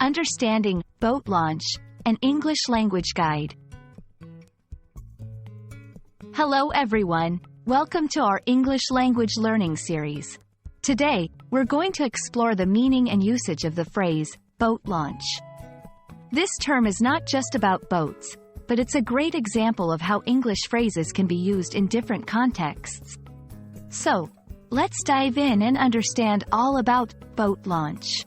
Understanding Boat Launch, an English language guide. Hello everyone, welcome to our English language learning series. Today, we're going to explore the meaning and usage of the phrase, boat launch. This term is not just about boats, but it's a great example of how English phrases can be used in different contexts. So, let's dive in and understand all about boat launch.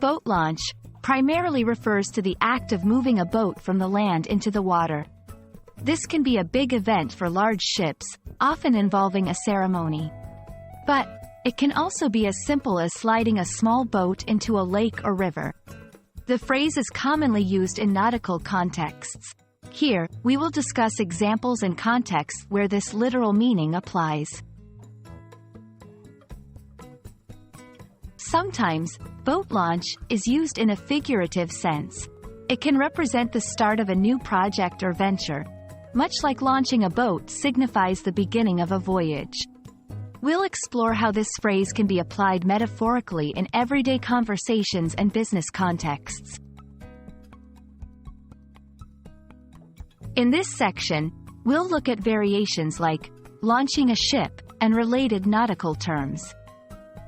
Boat launch primarily refers to the act of moving a boat from the land into the water. This can be a big event for large ships, often involving a ceremony. But it can also be as simple as sliding a small boat into a lake or river. The phrase is commonly used in nautical contexts. Here, we will discuss examples and contexts where this literal meaning applies. Sometimes, boat launch is used in a figurative sense. It can represent the start of a new project or venture, much like launching a boat signifies the beginning of a voyage. We'll explore how this phrase can be applied metaphorically in everyday conversations and business contexts. In this section, we'll look at variations like launching a ship and related nautical terms.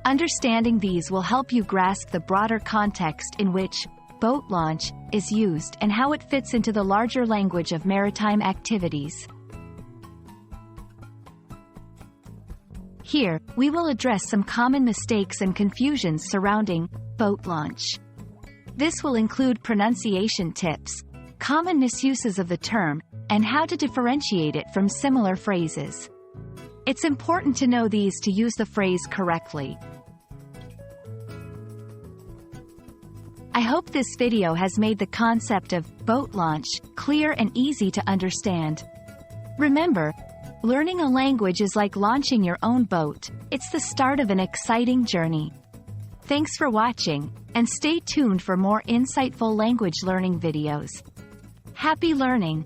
Understanding these will help you grasp the broader context in which boat launch is used and how it fits into the larger language of maritime activities. Here, we will address some common mistakes and confusions surrounding boat launch. This will include pronunciation tips, common misuses of the term, and how to differentiate it from similar phrases. It's important to know these to use the phrase correctly. I hope this video has made the concept of boat launch clear and easy to understand. Remember, learning a language is like launching your own boat. It's the start of an exciting journey. Thanks for watching, and stay tuned for more insightful language learning videos. Happy learning!